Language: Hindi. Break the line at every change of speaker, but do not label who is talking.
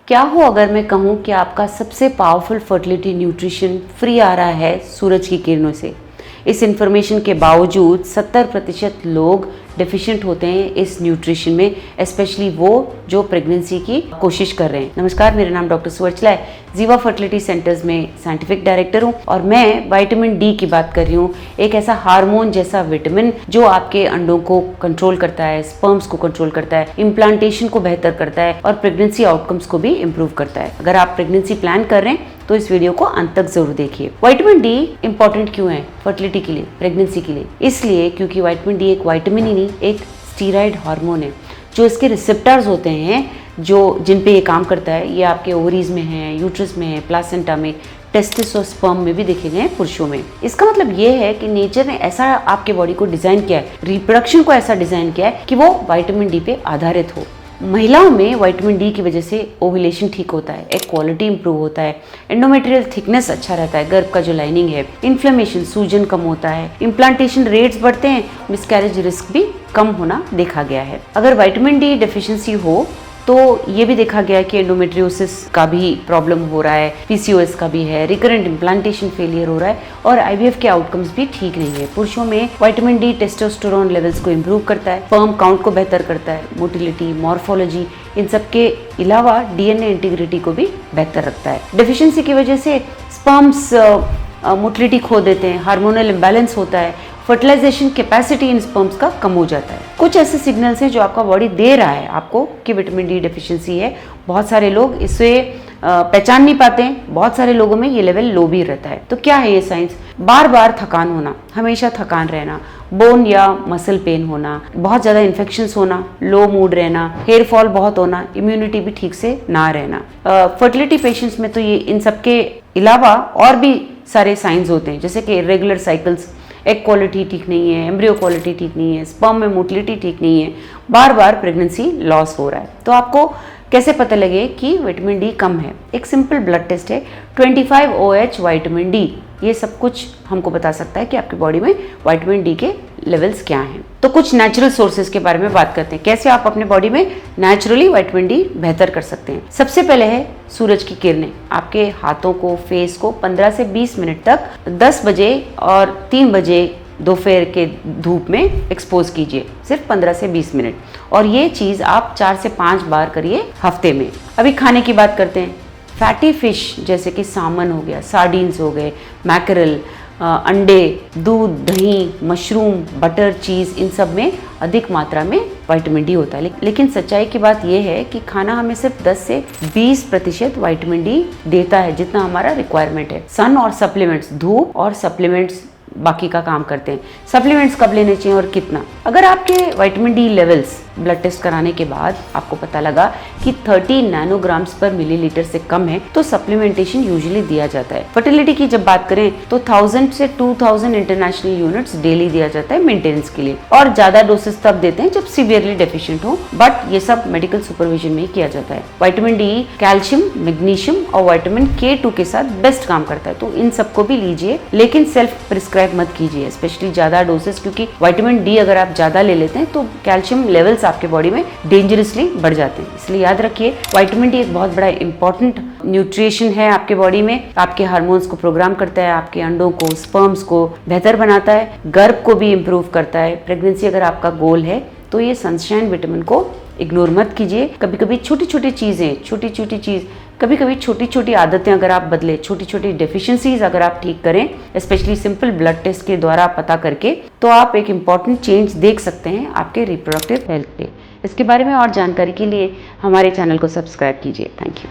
क्या हो अगर मैं कहूँ कि आपका सबसे पावरफुल फर्टिलिटी न्यूट्रिशन फ्री आ रहा है सूरज की किरणों से। इस इन्फॉर्मेशन के बावजूद 70% लोग डेफिशिएंट होते हैं इस न्यूट्रिशन में, स्पेशली वो जो प्रेगनेंसी की कोशिश कर रहे हैं। नमस्कार, मेरा नाम डॉक्टर सुवर्चला है, जीवा फर्टिलिटी सेंटर्स में साइंटिफिक डायरेक्टर हूँ और मैं विटामिन डी की बात कर रही हूँ। एक ऐसा हार्मोन जैसा विटामिन जो आपके अंडों को कंट्रोल करता है, स्पर्म्स को कंट्रोल करता है, इम्प्लांटेशन को बेहतर करता है और प्रेगनेंसी आउटकम्स को भी इम्प्रूव करता है। अगर आप प्रेगनेंसी प्लान कर रहे हैं तो इस वीडियो को अंत तक जरूर देखिए। विटामिन डी इंपॉर्टेंट क्यों है फर्टिलिटी के लिए, प्रेगनेंसी के लिए? इसलिए क्योंकि विटामिन डी एक विटामिन ही नहीं, एक स्टीरॉयड हार्मोन है। जो इसके रिसेप्टर्स होते हैं जो जिन पे ये काम करता है, ये आपके ओवरीज में है, यूट्रस में है, प्लासेंटा में, टेस्टिस और स्पर्म में भी देखे गए हैं पुरुषों में। इसका मतलब ये है कि नेचर ने ऐसा आपके बॉडी को डिजाइन किया है, रिप्रोडक्शन को ऐसा डिजाइन किया है कि वो विटामिन डी पे आधारित हो। महिलाओं में विटामिन डी की वजह से ओव्यूलेशन ठीक होता है, एक क्वालिटी इंप्रूव होता है, एंडोमेट्रियल थिकनेस अच्छा रहता है, गर्भ का जो लाइनिंग है, इन्फ्लेमेशन सूजन कम होता है, इम्प्लांटेशन रेट्स बढ़ते हैं, मिसकैरेज रिस्क भी कम होना देखा गया है। अगर विटामिन डी डेफिशिएंसी हो तो ये भी देखा गया है कि एंडोमेट्रियोसिस का भी प्रॉब्लम हो रहा है, पीसीओएस का भी है, रिकरेंट इम्प्लांटेशन फेलियर हो रहा है और आईवीएफ के आउटकम्स भी ठीक नहीं है। पुरुषों में विटामिन डी टेस्टोस्टेरोन लेवल्स को इम्प्रूव करता है, स्पर्म काउंट को बेहतर करता है, मोटिलिटी, मॉर्फोलॉजी, इन सब के अलावा डीएनए इंटीग्रिटी को भी बेहतर रखता है। डेफिशिएंसी की वजह से स्पर्म्स मोटिलिटी खो देते हैं, हार्मोनल इम्बैलेंस होता है, फर्टिलाइजेशन कैपेसिटी इन स्पर्म्स का कम हो जाता है। कुछ ऐसे सिग्नल्स हैं जो आपका बॉडी दे रहा है आपको कि विटामिन डी डेफिशिएंसी है। बहुत सारे लोग इसे पहचान नहीं पाते हैं, बहुत सारे लोगों में ये लेवल लो भी रहता है। तो क्या है ये साइंस? बार बार थकान होना, हमेशा थकान रहना, बोन या मसल पेन होना, बहुत ज़्यादा इन्फेक्शंस होना, लो मूड रहना, हेयर फॉल बहुत होना, इम्यूनिटी भी ठीक से ना रहना। फर्टिलिटी पेशेंट्स में तो ये इन सब के अलावा और भी सारे साइंस होते हैं, जैसे कि इरेगुलर साइकिल्स, एग क्वालिटी ठीक नहीं है, एम्ब्रियो क्वालिटी ठीक नहीं है, स्पर्म में मोटिलिटी ठीक नहीं है, बार बार प्रेगनेंसी लॉस हो रहा है। तो आपको कैसे पता लगे कि विटामिन डी कम है? एक सिंपल ब्लड टेस्ट है, 25OH विटामिन डी, ये सब कुछ हमको बता सकता है कि आपकी बॉडी में विटामिन डी के लेवल्स क्या हैं। तो कुछ नेचुरल सोर्सेज के बारे में बात करते हैं, कैसे आप अपने बॉडी में नेचुरली विटामिन डी बेहतर कर सकते हैं। सबसे पहले है सूरज की किरणें। आपके हाथों को, फेस को 15 से 20 मिनट तक 10 बजे और 3 बजे दोपहर के धूप में एक्सपोज कीजिए, सिर्फ 15 से 20 मिनट, और ये चीज़ आप 4 से 5 बार करिए हफ्ते में। अभी खाने की बात करते हैं। फैटी फिश जैसे कि सामन हो गया, सार्डिन्स हो गए, मैकरल, अंडे, दूध, दही, मशरूम, बटर, चीज़, इन सब में अधिक मात्रा में विटामिन डी होता है। लेकिन सच्चाई की बात यह है कि खाना हमें सिर्फ 10 से 20% विटामिन डी देता है, जितना हमारा रिक्वायरमेंट है। सन और सप्लीमेंट्स, धूप और सप्लीमेंट्स बाकी का काम करते हैं। सप्लीमेंट्स कब लेने चाहिए और कितना? अगर आपके vitamin D levels blood test कराने के बाद आपको पता लगा कि 30 नैनोग्राम्स पर मिलीलीटर से कम है तो सप्लीमेंटेशन यूजुअली दिया जाता है। फर्टिलिटी की जब बात करें तो 1000 से 2000 इंटरनेशनल यूनिट्स डेली दिया जाता है मेंटेनेंस के लिए, और ज्यादा डोसेस तब देते हैं जब सीवियरली डेफिशिएंट हो, बट ये सब मेडिकल सुपरविजन में ही किया जाता है। विटामिन डी कैल्शियम, मैग्नीशियम और विटामिन K2 के साथ बेस्ट काम करता है, तो इन सबको भी लीजिए, लेकिन सेल्फ प्रिस्क्राइब मत कीजिए, स्पेशली ज्यादा डोसेस, क्योंकि विटामिन डी अगर आप ज्यादा ले लेते हैं तो कैल्शियम लेवल्स आपके बॉडी में डेंजरसली बढ़ जाते हैं। इसलिए याद रखिए, विटामिन डी एक बहुत बड़ा इंपॉर्टेंट न्यूट्रिशन है आपके बॉडी में। आपके हार्मोन्स को प्रोग्राम करता है, आपके अंडों को, स्पर्म्स को बेहतर बनाता है, गर्भ को भी इंप्रूव करता है। प्रेगनेंसी अगर आपका गोल है तो ये सनशाइन विटामिन को इग्नोर मत कीजिए। कभी कभी छोटी छोटी चीज़, कभी कभी छोटी छोटी आदतें अगर आप बदले, छोटी छोटी डेफिशिएंसीज अगर आप ठीक करें, स्पेशली सिंपल ब्लड टेस्ट के द्वारा पता करके, तो आप एक इम्पॉर्टेंट चेंज देख सकते हैं आपके रिप्रोडक्टिव हेल्थ पे। इसके बारे में और जानकारी के लिए हमारे चैनल को सब्सक्राइब कीजिए। Thank you.